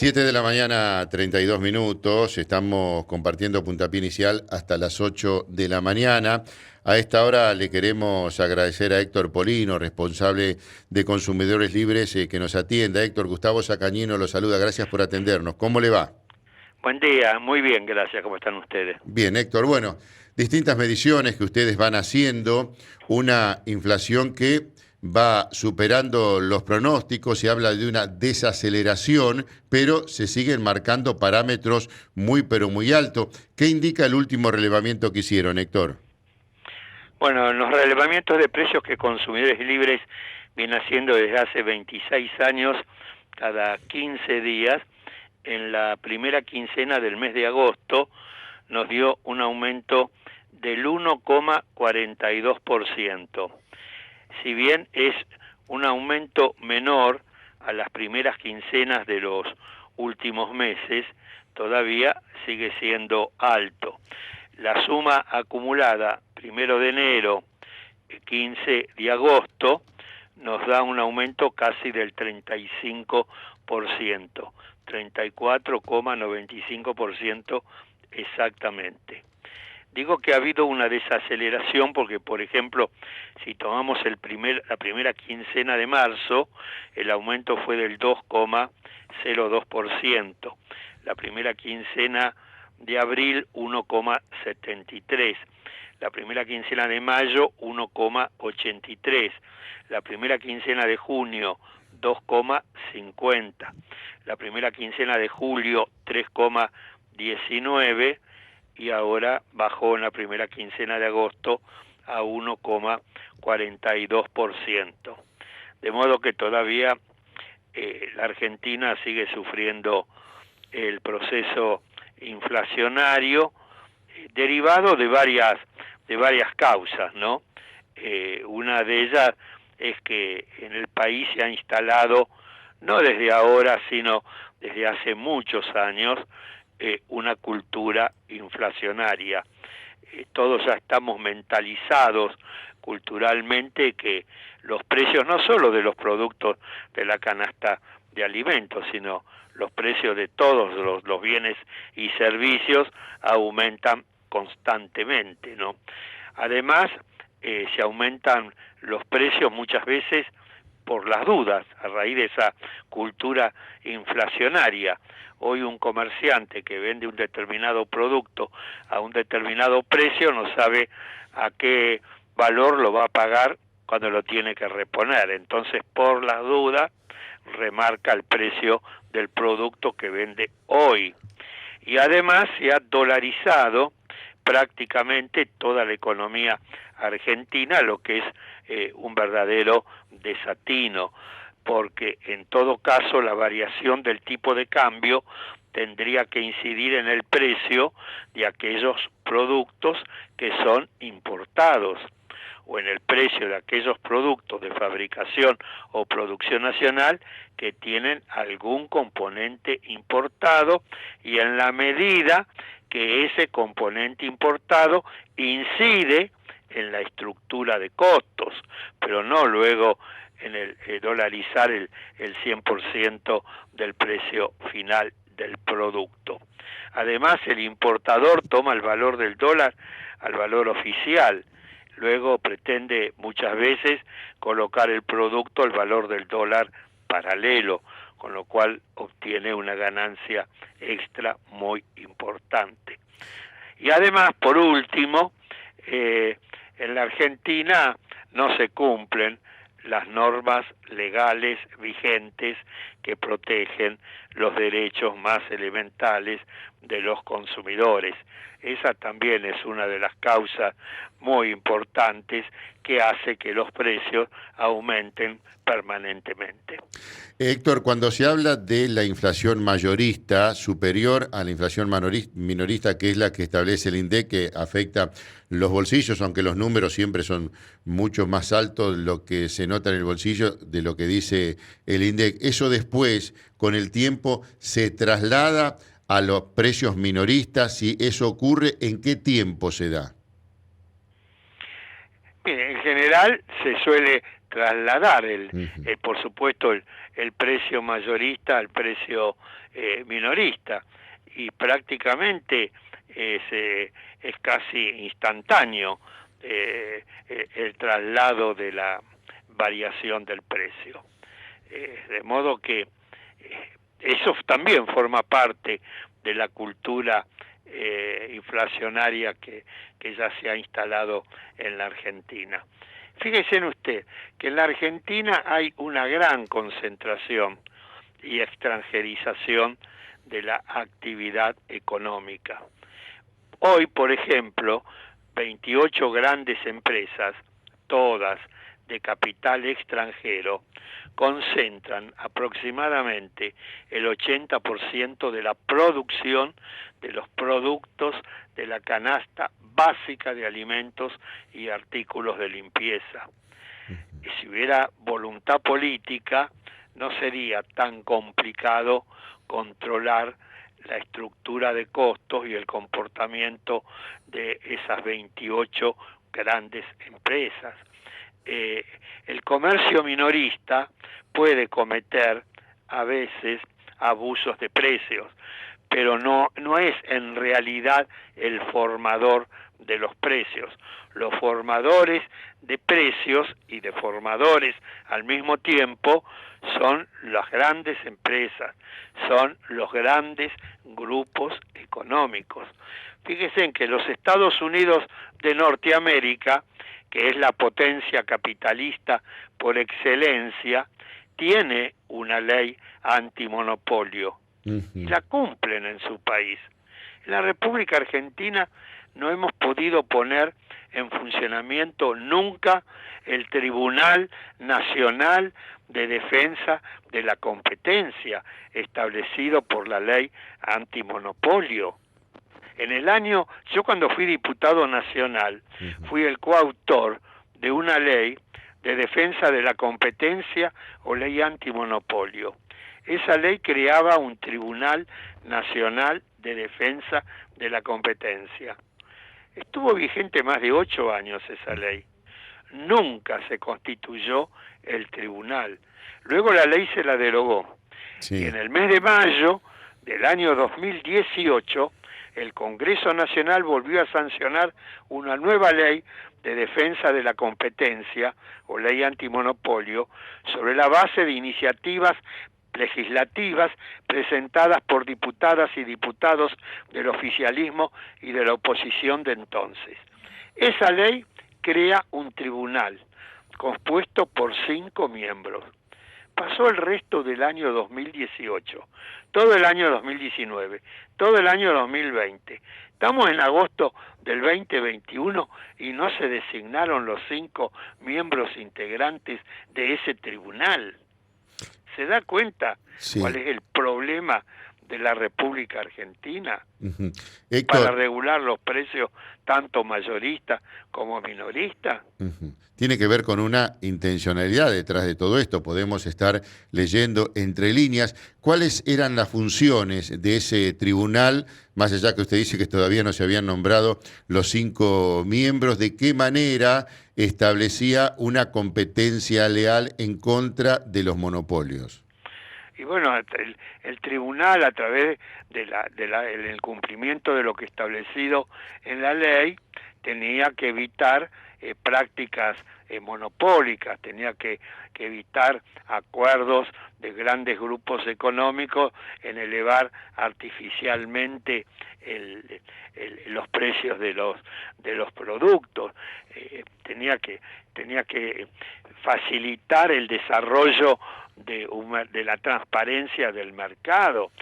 7 de la mañana, 32 minutos. Estamos compartiendo puntapié inicial hasta las 8 de la mañana. A esta hora le queremos agradecer a Héctor Polino, responsable de Consumidores Libres, que nos atienda. Héctor, Gustavo Sacañino lo saluda. Gracias por atendernos. ¿Cómo le va? Buen día, muy bien, gracias. ¿Cómo están ustedes? Bien, Héctor. Bueno, distintas mediciones que ustedes van haciendo, una inflación que va superando los pronósticos, se habla de una desaceleración, pero se siguen marcando parámetros muy, pero muy altos. ¿Qué indica el último relevamiento que hicieron, Héctor? Bueno, en los relevamientos de precios que Consumidores Libres viene haciendo desde hace 26 años, cada 15 días, en la primera quincena del mes de agosto nos dio un aumento del 1,42%. Si bien es un aumento menor a las primeras quincenas de los últimos meses, todavía sigue siendo alto. La suma acumulada 1 de enero, 15 de agosto, nos da un aumento casi del 35%, 34,95% exactamente. Digo que ha habido una desaceleración porque, por ejemplo, si tomamos la primera quincena de marzo, el aumento fue del 2,02%. La primera quincena de abril, 1,73%. La primera quincena de mayo, 1,83%. La primera quincena de junio, 2,50%. La primera quincena de julio, 3,19%. Y ahora bajó en la primera quincena de agosto a 1,42%. De modo que todavía la Argentina sigue sufriendo el proceso inflacionario derivado de varias causas, ¿no? Una de ellas es que en el país se ha instalado, no desde ahora, sino desde hace muchos años, una cultura inflacionaria. Todos ya estamos mentalizados culturalmente que los precios no solo de los productos de la canasta de alimentos, sino los precios de todos los bienes y servicios aumentan constantemente, ¿no? Además, se aumentan los precios muchas veces por las dudas, a raíz de esa cultura inflacionaria. Hoy un comerciante que vende un determinado producto a un determinado precio no sabe a qué valor lo va a pagar cuando lo tiene que reponer. Entonces, por las dudas, remarca el precio del producto que vende hoy. Y además se ha dolarizado prácticamente toda la economía argentina, lo que es un verdadero desatino, porque en todo caso la variación del tipo de cambio tendría que incidir en el precio de aquellos productos que son importados, o en el precio de aquellos productos de fabricación o producción nacional que tienen algún componente importado, y en la medida que ese componente importado incide en la estructura de costos, pero no luego en el dolarizar el 100% del precio final del producto. Además, el importador toma el valor del dólar al valor oficial, luego pretende muchas veces colocar el producto al valor del dólar paralelo, con lo cual obtiene una ganancia extra muy importante. Y además, por último, en la Argentina no se cumplen las normas legales vigentes que protegen los derechos más elementales de los consumidores. Esa también es una de las causas muy importantes que hace que los precios aumenten permanentemente. Héctor, cuando se habla de la inflación mayorista superior a la inflación minorista, que es la que establece el INDEC, que afecta los bolsillos, aunque los números siempre son mucho más altos de lo que se nota en el bolsillo de lo que dice el INDEC, eso después, con el tiempo, se traslada a los precios minoristas. Si eso ocurre, ¿en qué tiempo se da? Bien, en general se suele trasladar por supuesto el precio mayorista al precio minorista, y prácticamente es casi instantáneo el traslado de la variación del precio. De modo que eso también forma parte de la cultura inflacionaria que ya se ha instalado en la Argentina. Fíjese en usted que en la Argentina hay una gran concentración y extranjerización de la actividad económica. Hoy, por ejemplo, 28 grandes empresas, todas de capital extranjero, concentran aproximadamente el 80% de la producción de los productos de la canasta básica de alimentos y artículos de limpieza. Y si hubiera voluntad política, no sería tan complicado controlar la estructura de costos y el comportamiento de esas 28 grandes empresas. El comercio minorista puede cometer a veces abusos de precios, pero no es en realidad el formador de los precios. Los formadores de precios y de formadores al mismo tiempo son las grandes empresas, son los grandes grupos económicos. Fíjense en que los Estados Unidos de Norteamérica, que es la potencia capitalista por excelencia, tiene una ley antimonopolio y la cumplen en su país. En la República Argentina no hemos podido poner en funcionamiento nunca el Tribunal Nacional de Defensa de la Competencia establecido por la ley antimonopolio. En el año, yo cuando fui diputado nacional, fui el coautor de una ley de defensa de la competencia o ley antimonopolio. Esa ley creaba un Tribunal Nacional de Defensa de la Competencia. Estuvo vigente más de 8 años esa ley. Nunca se constituyó el tribunal. Luego la ley se la derogó. Sí. Y en el mes de mayo del año 2018, el Congreso Nacional volvió a sancionar una nueva ley de defensa de la competencia o ley antimonopolio sobre la base de iniciativas legislativas presentadas por diputadas y diputados del oficialismo y de la oposición de entonces. Esa ley crea un tribunal compuesto por 5 miembros. Pasó el resto del año 2018, todo el año 2019, todo el año 2020. Estamos en agosto del 2021 y no se designaron los 5 miembros integrantes de ese tribunal. ¿Se da cuenta cuál es el problema de la República Argentina? Héctor, para regular los precios tanto mayoristas como minoristas. Tiene que ver con una intencionalidad detrás de todo esto. Podemos estar leyendo entre líneas cuáles eran las funciones de ese tribunal, más allá que usted dice que todavía no se habían nombrado los 5 miembros, de qué manera establecía una competencia leal en contra de los monopolios. Y bueno, el tribunal, a través del cumplimiento de lo que establecido en la ley, tenía que evitar prácticas monopólicas, tenía que evitar acuerdos de grandes grupos económicos en elevar artificialmente los precios de los productos. Tenía que facilitar el desarrollo de la transparencia del mercado.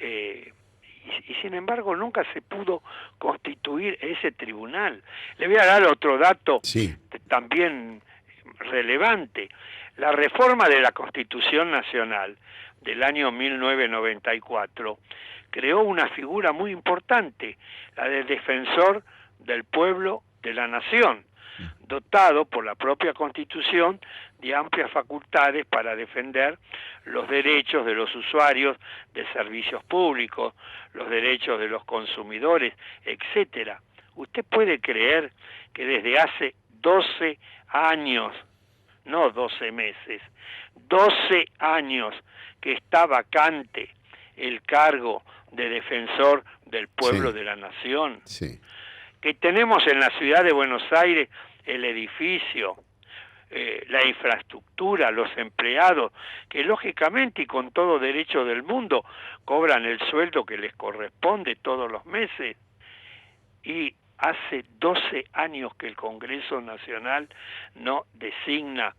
Y sin embargo nunca se pudo constituir ese tribunal. Le voy a dar otro dato también relevante. La reforma de la Constitución Nacional del año 1994 creó una figura muy importante, la del defensor del pueblo de la nación, dotado por la propia Constitución de amplias facultades para defender los derechos de los usuarios de servicios públicos, los derechos de los consumidores, etcétera. ¿Usted puede creer que desde hace 12 años no 12 meses, 12 años que está vacante el cargo de defensor del pueblo Sí, de la nación, sí, que tenemos en la ciudad de Buenos Aires el edificio, la infraestructura, los empleados, que lógicamente y con todo derecho del mundo cobran el sueldo que les corresponde todos los meses, y hace 12 años que el Congreso Nacional no designa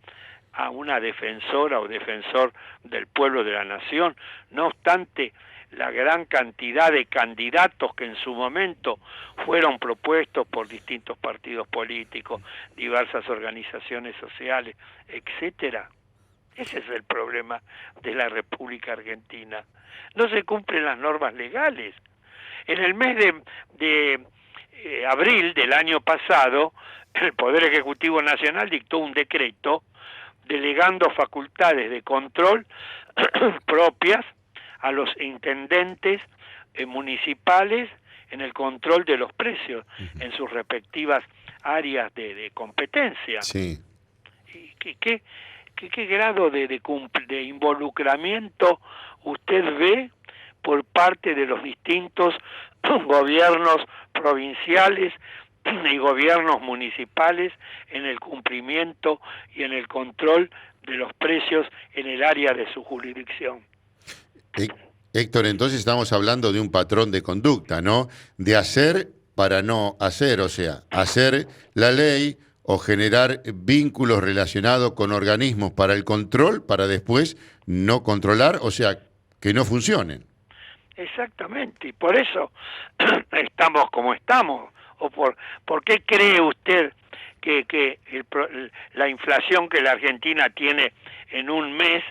a una defensora o defensor del pueblo de la nación, no obstante la gran cantidad de candidatos que en su momento fueron propuestos por distintos partidos políticos, diversas organizaciones sociales, etcétera. Ese es el problema de la República Argentina. No se cumplen las normas legales. En el mes de abril del año pasado, el Poder Ejecutivo Nacional dictó un decreto delegando facultades de control propias a los intendentes municipales en el control de los precios en sus respectivas áreas de competencia. sí. ¿Y qué grado de involucramiento usted ve por parte de los distintos gobiernos provinciales y gobiernos municipales en el cumplimiento y en el control de los precios en el área de su jurisdicción? Héctor, entonces estamos hablando de un patrón de conducta, ¿no? De hacer para no hacer, o sea, hacer la ley o generar vínculos relacionados con organismos para el control, para después no controlar, o sea, que no funcionen. Exactamente, y por eso estamos como estamos. ¿O por qué cree usted que la inflación que la Argentina tiene en un mes,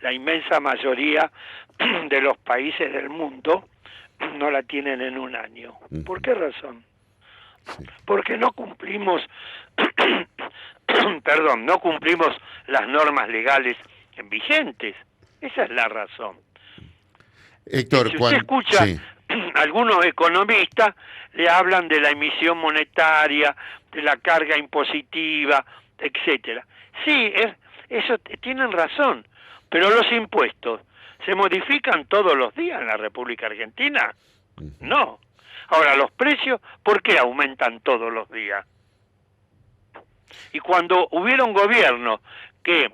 la inmensa mayoría de los países del mundo no la tienen en un año? ¿Por qué razón? Sí. Porque no cumplimos, perdón, no cumplimos las normas legales vigentes. Esa es la razón. Héctor, Si usted escucha, sí, algunos economistas le hablan de la emisión monetaria, de la carga impositiva, etcétera. Sí, eso tienen razón, pero los impuestos se modifican todos los días en la República Argentina. No. Ahora, los precios, ¿por qué aumentan todos los días? Y cuando hubieron gobiernos que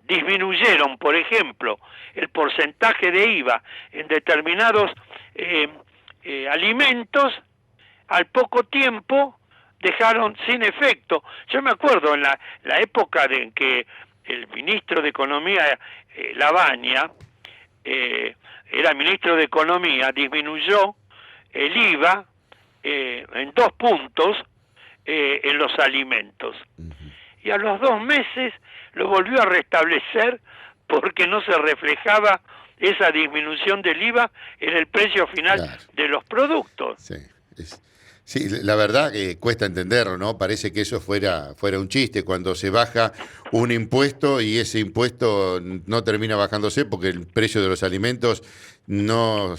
disminuyeron, por ejemplo, el porcentaje de IVA en determinados alimentos, al poco tiempo dejaron sin efecto. Yo me acuerdo en la época en que el ministro de Economía, Lavagna, era ministro de Economía, disminuyó el IVA en 2 puntos en los alimentos. Y a los 2 meses lo volvió a restablecer porque no se reflejaba esa disminución del IVA en el precio final, claro, de los productos. Sí, sí, la verdad que cuesta entenderlo, ¿no? Parece que eso fuera un chiste cuando se baja un impuesto y ese impuesto no termina bajándose porque el precio de los alimentos no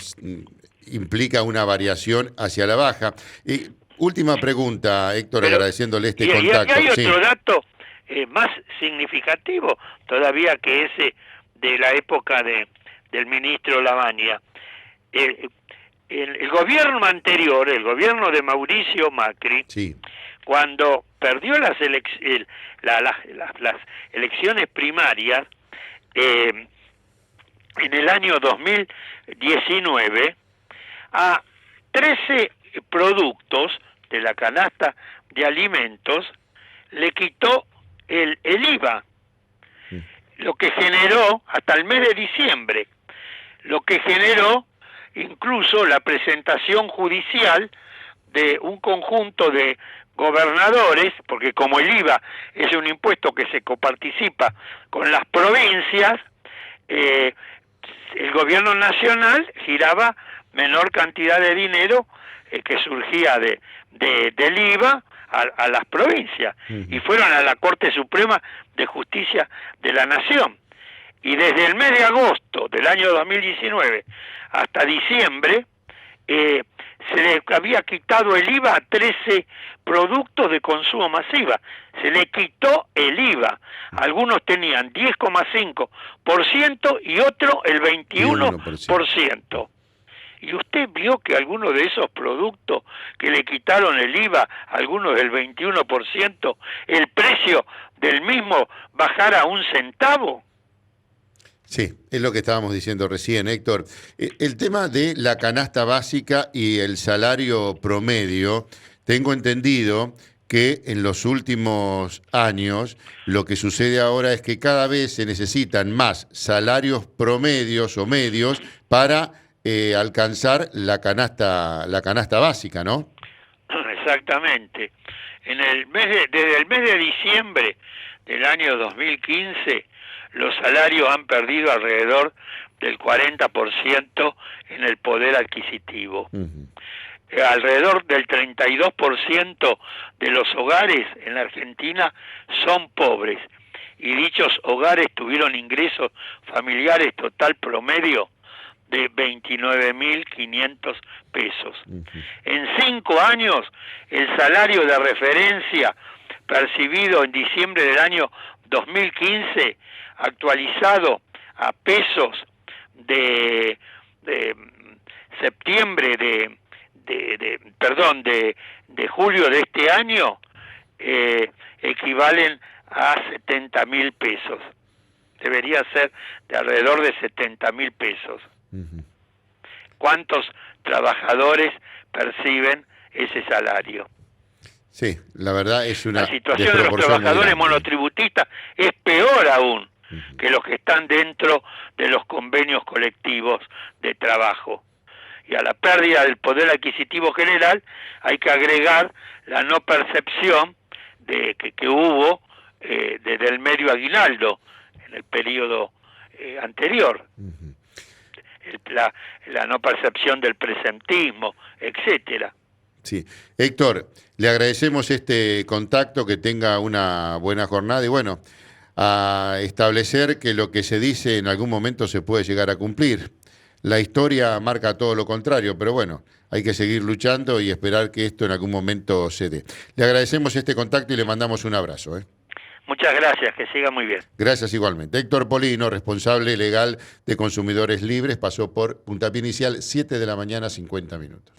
implica una variación hacia la baja. Y última pregunta, Héctor, agradeciéndole este contacto. Y hay otro dato más significativo todavía que ese de la época del ministro Lavagna. El gobierno anterior, el gobierno de Mauricio Macri, sí, cuando perdió las elecciones primarias en el año 2019, a 13 productos de la canasta de alimentos le quitó el IVA, lo que generó hasta el mes de diciembre, lo que generó incluso la presentación judicial de un conjunto de gobernadores, porque como el IVA es un impuesto que se coparticipa con las provincias, el gobierno nacional giraba menor cantidad de dinero que surgía del IVA a las provincias, y fueron a la Corte Suprema de Justicia de la Nación. Y desde el mes de agosto del año 2019 hasta diciembre se le había quitado el IVA a 13 productos de consumo masiva. Se le quitó el IVA. Algunos tenían 10,5% y otro el 21%. Y usted vio que algunos de esos productos que le quitaron el IVA, algunos del 21%, el precio del mismo bajara 1 centavo. Sí, es lo que estábamos diciendo recién, Héctor. El tema de la canasta básica y el salario promedio, tengo entendido que en los últimos años lo que sucede ahora es que cada vez se necesitan más salarios promedios o medios para alcanzar la canasta básica, ¿no? Exactamente. Desde el mes de diciembre del año 2015, los salarios han perdido alrededor del 40% en el poder adquisitivo. Alrededor del 32% de los hogares en la Argentina son pobres, y dichos hogares tuvieron ingresos familiares total promedio de 29.500 pesos. En 5 años, el salario de referencia percibido en diciembre del año 2015, actualizado a pesos de septiembre de julio de este año, equivalen a 70.000 pesos. Debería ser de alrededor de 70.000 pesos. ¿Cuántos trabajadores perciben ese salario? Sí, la verdad es una La situación de los trabajadores monotributistas es peor aún que los que están dentro de los convenios colectivos de trabajo. Y a la pérdida del poder adquisitivo general hay que agregar la no percepción que hubo desde el medio aguinaldo en el periodo anterior. La no percepción del presentismo, etcétera. Sí. Héctor, le agradecemos este contacto, que tenga una buena jornada y bueno, a establecer que lo que se dice en algún momento se puede llegar a cumplir. La historia marca todo lo contrario, pero bueno, hay que seguir luchando y esperar que esto en algún momento se dé. Le agradecemos este contacto y le mandamos un abrazo. Muchas gracias, que siga muy bien. Gracias igualmente. Héctor Polino, responsable legal de Consumidores Libres, pasó por Puntapié Inicial, 7 de la mañana, 50 minutos.